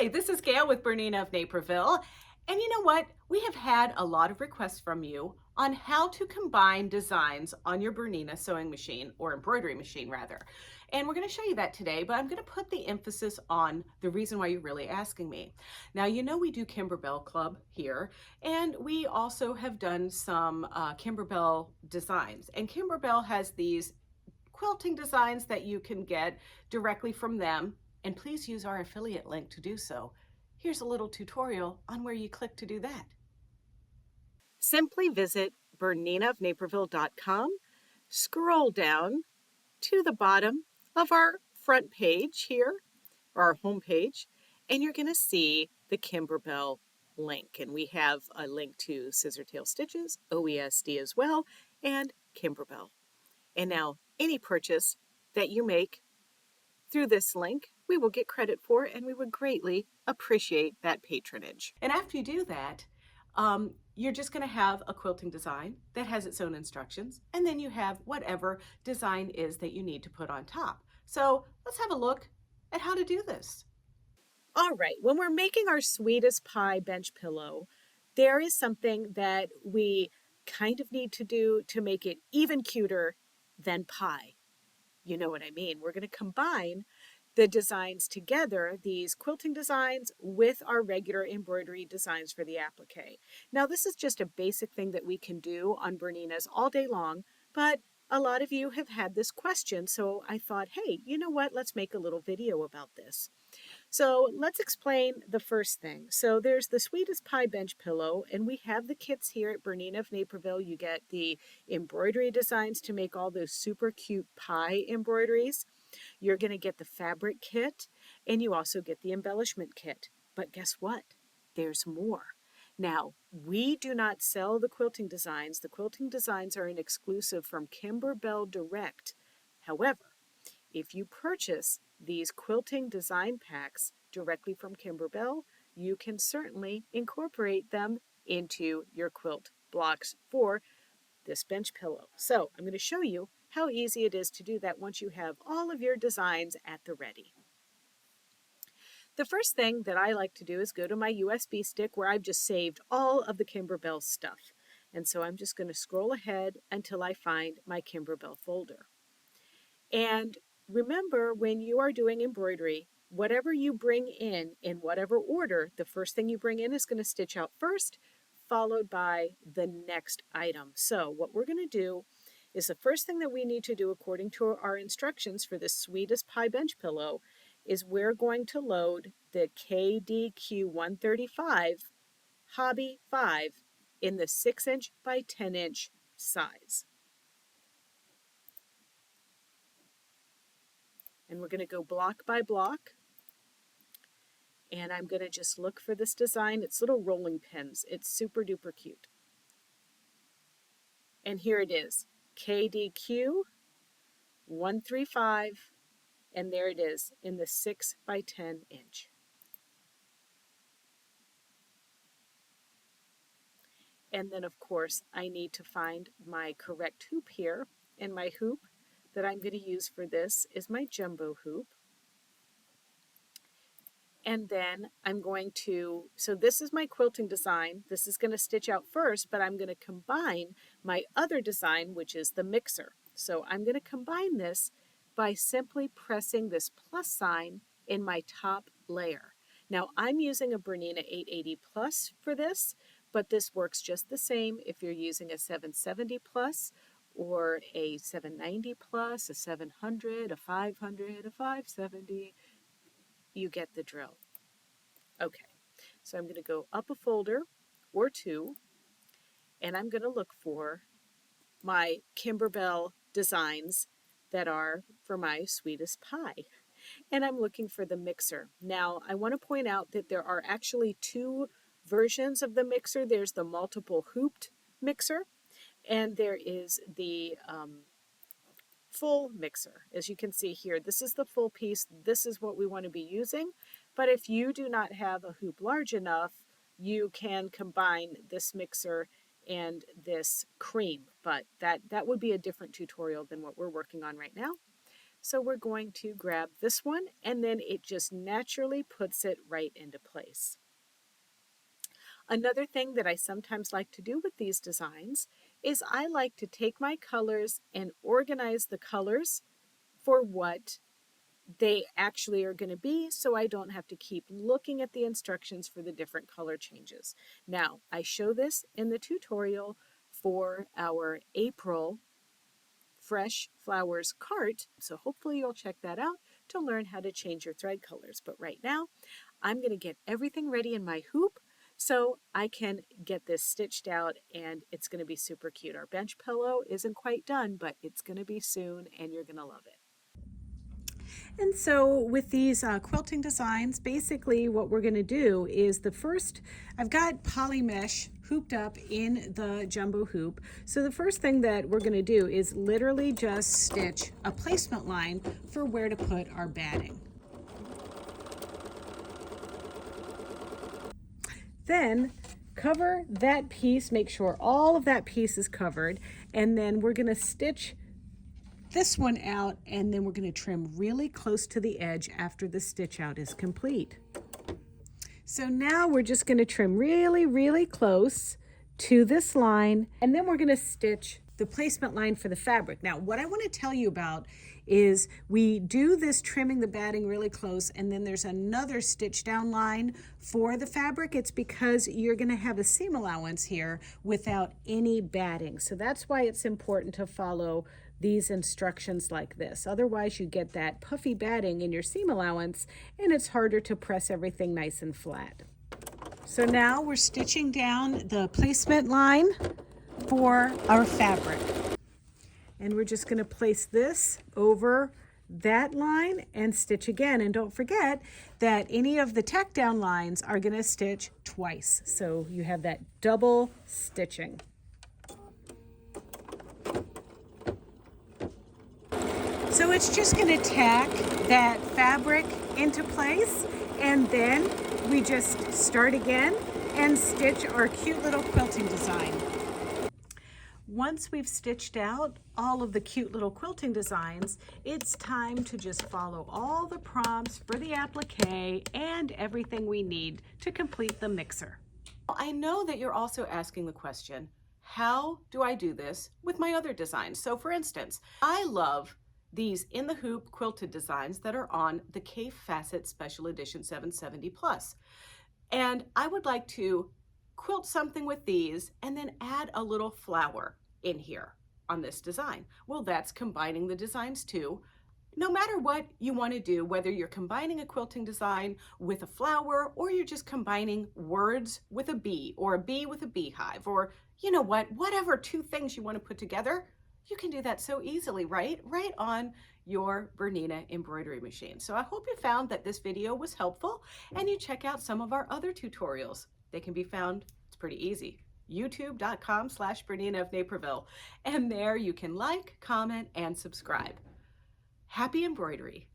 Hi, this is Gayle with BERNINA of Naperville. And you know what? We have had a lot of requests from you on how to combine designs on your BERNINA sewing machine, or embroidery machine rather. And we're going to show you that today, but I'm going to put the emphasis on the reason why you're really asking me. Now, you know we do Kimberbell Club here, and we also have done some Kimberbell designs. And Kimberbell has these quilting designs that you can get directly from them, and please use our affiliate link to do so. Here's a little tutorial on where you click to do that. Simply visit BERNINAofNaperville.com, scroll down to the bottom of our front page here, or our home page, and you're going to see the Kimberbell link. And we have a link to Scissor Tail Stitches, OESD as well, and Kimberbell. And now any purchase that you make through this link, we will get credit for, and we would greatly appreciate that patronage. And after you do that, you're just going to have a quilting design that has its own instructions, and then you have whatever design is that you need to put on top. So let's have a look at how to do this. All right, when we're making our sweetest pie bench pillow, there is something that we kind of need to do to make it even cuter than pie. You know what I mean. We're going to combine the designs together, these quilting designs with our regular embroidery designs for the applique. Now, this is just a basic thing that we can do on BERNINAs all day long, but a lot of you have had this question, so I thought, hey, you know what, let's make a little video about this. So let's explain the first thing. So there's the Sweetest Pie bench pillow, and we have the kits here at BERNINA of Naperville. You get the embroidery designs to make all those super cute pie embroideries. You're going to get the fabric kit, and you also get the embellishment kit. But guess what? There's more. Now, we do not sell the quilting designs. The quilting designs are an exclusive from Kimberbell Direct. However, if you purchase these quilting design packs directly from Kimberbell, you can certainly incorporate them into your quilt blocks for this bench pillow. So I'm going to show you how easy it is to do that once you have all of your designs at the ready. The first thing that I like to do is go to my USB stick where I've just saved all of the Kimberbell stuff. And so I'm just going to scroll ahead until I find my Kimberbell folder. And remember, when you are doing embroidery, whatever you bring in whatever order, the first thing you bring in is going to stitch out first, followed by the next item. So what we're going to do is the first thing that we need to do according to our instructions for this Sweetest Pie bench pillow is we're going to load the KDQ 135 Hobby 5 in the 6" by 10" size. And we're going to go block by block. And I'm going to just look for this design. It's little rolling pins. It's super duper cute. And here it is, KDQ 135, and there it is in the 6" by 10". And then of course I need to find my correct hoop here, and my hoop that I'm going to use for this is my jumbo hoop. And then I'm going to, so this is my quilting design. This is going to stitch out first, but I'm going to combine my other design, which is the mixer. So I'm going to combine this by simply pressing this plus sign in my top layer. Now I'm using a BERNINA 880 Plus for this, but this works just the same if you're using a 770 Plus or a 790 Plus, a 700, a 500, a 570. You get the drill. Okay, so I'm going to go up a folder or two, and I'm going to look for my Kimberbell designs that are for my Sweetest Pie. And I'm looking for the mixer. Now, I want to point out that there are actually two versions of the mixer. There's the multiple hooped mixer, and there is the full mixer. As you can see here, this is the full piece. This is what we want to be using. But if you do not have a hoop large enough, you can combine this mixer and this cream. But that would be a different tutorial than what we're working on right now. So we're going to grab this one, and then it just naturally puts it right into place. Another thing that I sometimes like to do with these designs is I like to take my colors and organize the colors for what they actually are going to be, so I don't have to keep looking at the instructions for the different color changes. Now, I show this in the tutorial for our April Fresh Flowers cart, so hopefully you'll check that out to learn how to change your thread colors. But right now, I'm going to get everything ready in my hoop so I can get this stitched out, and it's going to be super cute. Our bench pillow isn't quite done, but it's going to be soon, and you're going to love it. And so with these quilting designs, basically what we're going to do is I've got poly mesh hooped up in the jumbo hoop. So the first thing that we're going to do is literally just stitch a placement line for where to put our batting. Then cover that piece, make sure all of that piece is covered, and then we're going to stitch this one out, and then we're going to trim really close to the edge after the stitch out is complete. So now we're just going to trim really, really close to this line, and then we're going to stitch the placement line for the fabric. Now, what I want to tell you about is we do this trimming the batting really close, and then there's another stitch down line for the fabric. It's because you're going to have a seam allowance here without any batting. So that's why it's important to follow these instructions like this. Otherwise, you get that puffy batting in your seam allowance, and it's harder to press everything nice and flat. So now we're stitching down the placement line for our fabric. And we're just going to place this over that line and stitch again. And don't forget that any of the tack down lines are going to stitch twice. So you have that double stitching. So it's just going to tack that fabric into place, and then we just start again and stitch our cute little quilting design. Once we've stitched out all of the cute little quilting designs, it's time to just follow all the prompts for the applique and everything we need to complete the mixer. I know that you're also asking the question, how do I do this with my other designs? So for instance, I love these in the hoop quilted designs that are on the K Facet Special Edition 770 Plus. And I would like to quilt something with these and then add a little flower in here on this design. Well, that's combining the designs too. No matter what you want to do, whether you're combining a quilting design with a flower, or you're just combining words with a bee, or a bee with a beehive, or you know what, whatever two things you want to put together, you can do that so easily, right on your Bernina embroidery machine. So I hope you found that this video was helpful, and you check out some of our other tutorials. They can be found, it's pretty easy, youtube.com/BERNINA of Naperville. And there you can like, comment, and subscribe. Happy embroidery.